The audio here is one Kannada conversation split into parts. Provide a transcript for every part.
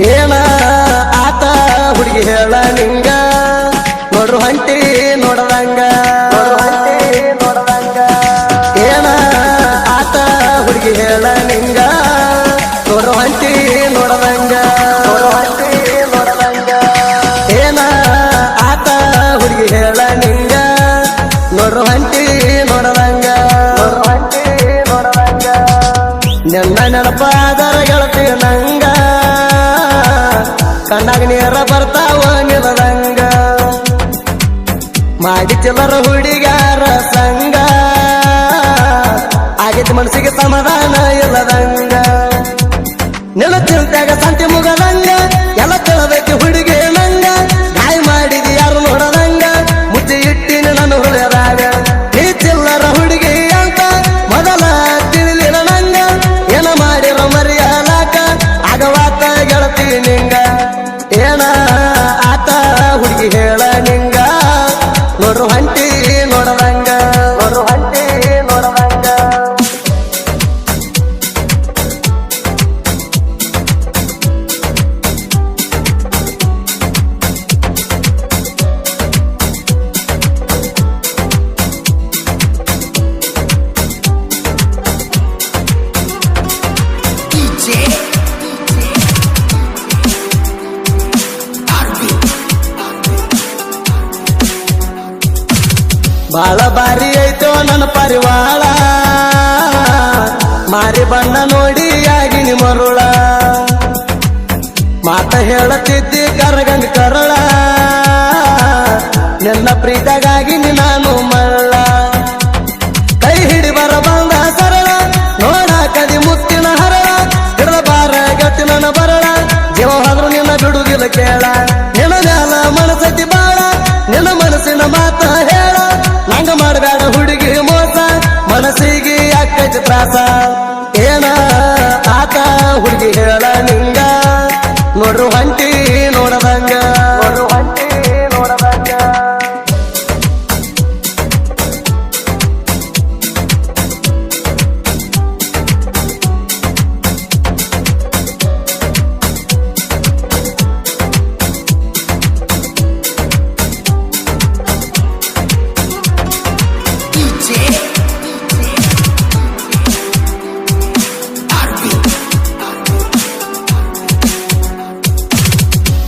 ಏನ ಆತ ಹುಡುಗಿ ಹೇಳ ನಿಂಗ ನೋಡ್ರು ಹಂಟಿ ನೋಡದಂಗ ಏನ ಆತ ಹುಡುಗಿ ಹೇಳ ನಿಂಗ ನೋಡ್ರು ಹಂಟಿ ನೋಡದಂಗ ಏನ ಆತ ಹುಡುಗಿ ಹೇಳ ನಿಂಗ ನೋಡ್ರು ಹಂಟಿ ನೋಡದಂಗ ನಿನ್ನ ನೆನಪಾದರ ಗೆಳತಿ ನಂಗ ಕಣ್ಣಾಗ ನೀರ ಬರ್ತಾವ ನಿಲದಂಗ ಮಾಡಿ ಚಿಲ್ಲರ ಹುಡುಗಾರ ಸಂಗ ಆಗಿದ್ದ ಮನಸ್ಸಿಗೆ ಸಮಾಧಾನ ಇಲ್ಲದಂಗ ನಿನ್ನ ಚಿಂತ್ಯಾಗ ಸಂತಿ ಮುಗದಂಗ ಎಲ್ಲ ಕೇಳಬೇಕು ಹುಡುಗಿ ನಂಗ ಗಾಯ ಮಾಡಿದಿ ಯಾರು ನೋಡದಂಗ ಮುಚ್ಚಿ ಇಟ್ಟಿನ ನನ್ನ ಹುಳಿಯದಾಗ ನೀ ಚಿಲ್ಲರ ಹುಡುಗಿ ಅಂತ ಮೊದಲ ತಿಳಿಲಿಲ್ಲ ನಂಗ ಏನ ಮಾಡಿರೋ ಮರಿಯಲಾಕ ಆಗವಾತ ಗೆಳತಿ ನಿಂಗ ಏನ ಆತ ಹುಡುಗಿ ಹೇಳ ನಿಂಗ ನೋಡ್ರು ಹಂಟಿ ನೋಡದಂಗ ಬಾಳ ಬಾರಿ ಐತೋ ನನ್ನ ಪರಿವಾಳ ಮಾರಿ ಬಣ್ಣ ನೋಡಿ ಆಗಿನಿ ಮರುಳ ಮಾತ ಹೇಳತಿದ್ದಿ ಕರಗಂಗ ಕರಳ ನಿನ್ನ ಪ್ರೀತಗಾಗಿ ನಾನು ಮಳ್ಳ ಕೈ ಹಿಡಿ ಬರ ಬಂದ ಸರಳ ನೋಡ ಕದಿ ಮುತ್ತಿನ ಹರಳ ಹಿಡಿದ ಬಾರ ಗಟ್ಟಿ ನನ್ನ ಬರಳ ಜೀವ ಹೋದ್ರು ನಿನ್ನ ಬಿಡುದಿಲ್ಲ ಕೇಳ ನಿನ್ನ ಮ್ಯಾಲ ಮನಸತಿ ಬಾಳ ನಿನ್ನ ಮನಸ್ಸಿನ ಮಾತ ಹೇಳ ನಂಗ ಮಾಡಬೇಡ ಹುಡುಗಿ ಮೋಸ ಮನಸ್ಸಿಗೆ ಅಕ್ಕೈತಿ ತ್ರಾಸ ಏನ ಆತ ಹುಡುಗಿ ಹೇಳ ನಿಂಗ ನೋಡ್ರು ಹಂಟಿ ನೋಡದಂಗ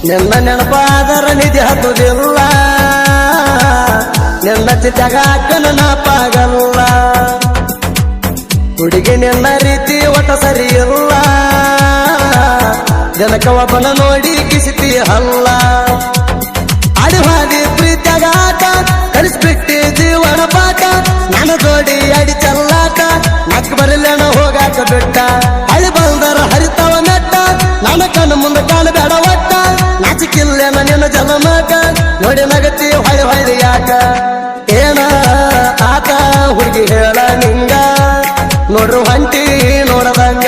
ನಿನ್ನ ನೆನಪಾದರ ನಿಧಿ ಹತ್ತುದಿಲ್ಲ ನಿನ್ನ ಚಿತ್ತಾಗ ಅಕ್ಕನ ನಾಪಾಗಲ್ಲ ಹುಡುಗಿ ನಿನ್ನ ರೀತಿ ಒಟ್ಟ ಸರಿ ಇಲ್ಲ ಜನಕ ಒಬ್ಬನ ನೋಡಿ ಕಿಸಿತಿ ಹಲ್ಲ ಅಡಿವಾದಿ ಪ್ರೀತಿಯಾಗ ಆಟ ಕಲಿಸ್ಬಿಟ್ಟಿ ಜೀವನ ಪಾಠ ನನ್ನ ಜೋಡಿ ಅಡಿ ಚಲ್ಲಾಟ ನಕ್ ಬರಲೇನ ಹೋಗಾಕ ಬಿಟ್ಟ ಹಳಿ ಬಂದರ ಹರಿತಾವ ನೆಟ್ಟ ನನ್ನ ಕಣ್ಣು ಮುಂದೆ ಕಾಣಬೇಡ ಒಟ್ಟ ನಾಚಿಕಿಲ್ಲೇನ ನಿನ್ನ ಜಲಮಾಟ ನೋಡಿ ನಗತಿ ಹೊಳಿ ಯಾಕ ಏನ ಆತ ಹುಡುಗಿ ಹೇಳ ನಿಂಗ ನೋಡ್ರು ಹಂಟಿ ನೋಡದಂಗ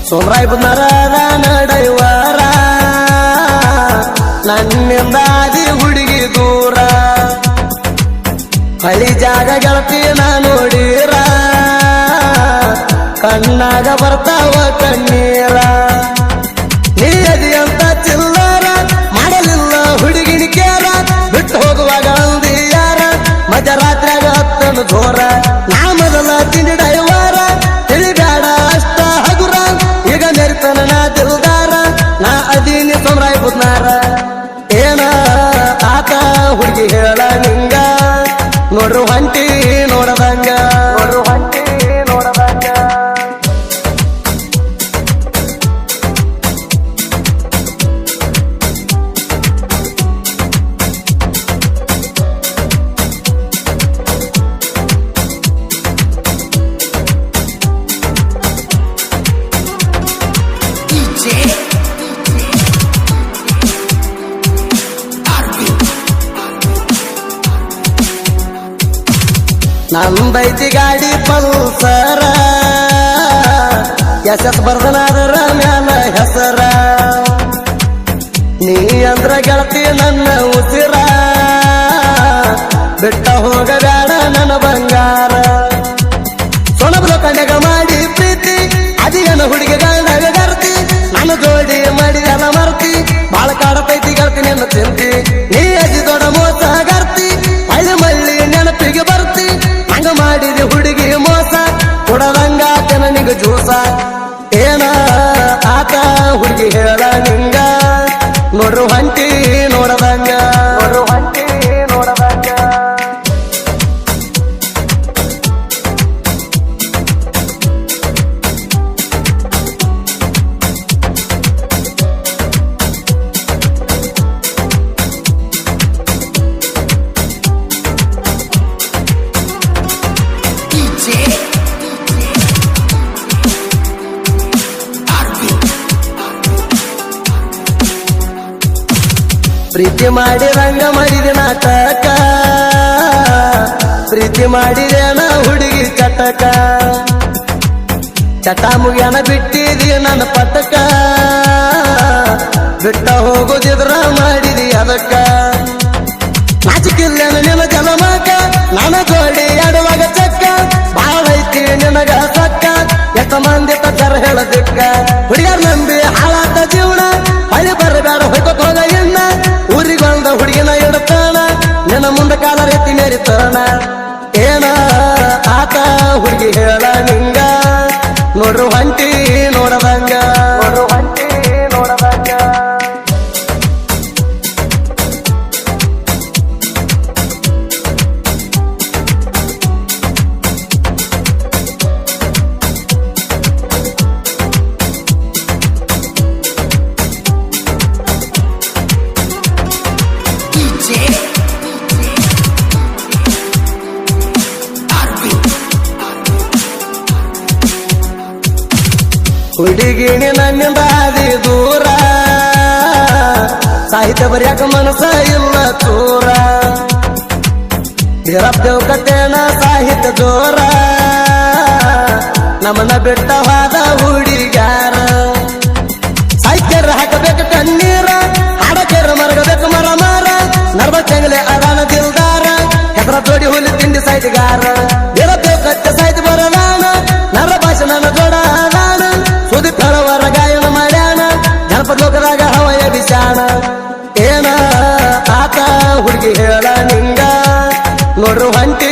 ಸೋಮರಾಯ್ ಬಂದರದ ನಡೈವಾರ ನನ್ನಿಂದ ಆದಿ ಹುಡುಗಿ ದೂರ ಹಳಿ ಜಾಗ ಗೆಳತಿ ನಾ ನೋಡಿರ ಕಣ್ಣಾಗ ಬರ್ತಾವ ಕಣ್ಣೀರ ನೀ ಅದಿ ಅಂತ ಚಿಲ್ಲರ ಮಾಡಲಿಲ್ಲ ಹುಡುಗಿನ ಕೇರ ಬಿಟ್ಟು ಹೋಗುವಾಗ ಅಂದಿ ಯಾರ ಮಧ್ಯರಾತ್ರಿಯಾಗ ಹತ್ತನು ಘೋರ ನಾ ಮೊದಲ ತಿಂಡಿ ಡೈವಾರ ತಿಳಿಬೇಡ ಅಷ್ಟ ಹಗುರ ಈಗ ನೆರಿತನ ನಾ ದಿಲ್ದಾರ ನಾ ಅದೀನಿ ಸೋಮರಾಯ್ ಬುದ್ನಾರ ಏನ ಆತ ಹುಡುಗಿ ಹೇಳ ನಿಂಗ ನೋಡ್ರು ಹಂಟಿ ನೋಡದಂಗ ನಂದೈತಿ ಗಾಡಿ ಪಲ್ಸರ ಎಸ್ ಬರ್ದನಾದರ ಮ್ಯಾಲ ಹೆಸರ ನೀ ಅಂದ್ರ ಗೆಳತಿ ನನ್ನ ಉಸಿರ ಬಿಟ್ಟ ಹೋಗಬೇಡ ನನ್ನ ಬಂಗಾರ ಸೊಣಬಲು ಕಣ್ಯಾಗ ಮಾಡಿ ಪ್ರೀತಿ ಅದಿಗನ ಹುಡುಗಿಗಳಾಗ ಗರ್ತಿ ನನ್ನ ಜೋಡಿ ಮಾಡಿದೆಲ್ಲ ಮರ್ತಿ ಬಾಳ ಕಾಡತೈತಿ ಗೆಳತಿ ನಿನ್ನ ಚಿಂತಿ ನೀ ಅದಿ ದೊಡ್ಡ ಮೋಸ ಗರ್ತಿ ಹಳ್ಳಿ ಮಳ್ಳಿ ನೆನಪಿಗೆ ಬರ್ತಿ ಹಂಗ ಮಾಡಿದಿ ಹುಡುಗಿ ಮೋಸ ಕೊಡದಂಗ ನನಗ ಜೂಸ ಏನ ಆತ ಹುಡುಗಿ ಹೇಳ ನಿಂಗ ನೋಡ್ರು ಹೊಂಟಿ ನೋಡದಂಗ ನೋಡ್ರು ಹೊಂಟಿ ನೋಡದಂಗ ಪ್ರೀತಿ ಮಾಡಿ ರಂಗ ಮಾಡಿದೆ ನಾಟಕ ಪ್ರೀತಿ ಮಾಡಿದೇನ ಹುಡುಗಿ ಚಟಕ ಚಟ ಮುಗಿಯನ ಬಿಟ್ಟಿದಿ ನನ್ನ ಪಟಕ ಬಿಟ್ಟ ಹೋಗೋದಿದ್ರ ಮಾಡಿದಿ ಅದಕ್ಕ ನಾಚಿಕಿಲ್ಲ ನಿನ್ನ ಜಲಮಕ ನನ್ನ ಜೋಡಿ ಆಡುವಾಗ ಚಕ್ಕ ಬಾಳ ಐತಿ ನಿನಗ ಸಕ್ಕ ಎಷ್ಟ ಮಂದಿ ತರ ಹೇಳದಿಕ್ಕ ಹುಡುಗರ ನಂಬಿ ಹಾಳಾದ ಜೀವನ ಹಳಿ ಬರಬೇಡ ಹೊಯ್ಕೋತ್ ಹೋಗ ಇನ್ನ ಊರಿಗೊಂದ ಹುಡುಗಿನ ಇಡ್ತಾನ ನಿನ್ನ ಮುಂದ ಕಾಲ ರೀತಿ ಮೇರಿತಾನ ಏನ ಆತ ಹುಡುಗಿ ಹೇಳ ನಿಂಗ ನೋಡ್ರು ಹೊಂಟಿ ನೋಡದಂಗ ನೋಡ್ರು ಹೊಂಟಿ ನೋಡದಂಗ ಹುಡುಗಿಣಿ ನನ್ನಿಂದ ಅದಿ ದೂರ ಸಾಹಿತ್ಯ ಬರ್ಯಾಕ ಮನಸ್ಸ ಇಲ್ಲ ಚೂರ ದೇವ್ ಕಟ್ಟೇನ ಸಾಹಿತ್ಯ ಜೋರ ನಮ್ಮನ್ನ ಬಿಟ್ಟ ಹೋದ ಹುಡುಗ್ಯಾರ ಸಾಹಿತ್ಯರ ಹಾಕಬೇಕು ಕಣ್ಣೀರ ಹಾಡಕೇರ ಮರಗಬೇಕು ಮರ ಮಾರ ನರ್ವ ಚೆಂಗಲೆ ಅರಾನ ದಿಲ್ದಾರ ಹೆಸರ ಜೋಡಿ ಹುಲಿ ತಿಂಡಿ ಸಾಹಿತ್ಯಗಾರ ದೇವ್ ಕಟ್ಟೆ ಸಾಹಿತ್ಯ ಬರದಾನ ನರ ಭಾಷೆ ನನ್ನ ಜೋಡ ಸುದೀಪ್ ಹೇಳವರ ಗಾಯನ ಮಾಡ್ಯಾನ ಜನಪದ ಲೋಕದಾಗ ಹವಯ ಬಿಸಾಣ ಏನ ಆತ ಹುಡುಗಿ ಹೇಳ ನಿಂಗ ನೋಡ್ರು ಹೊಂಟಿ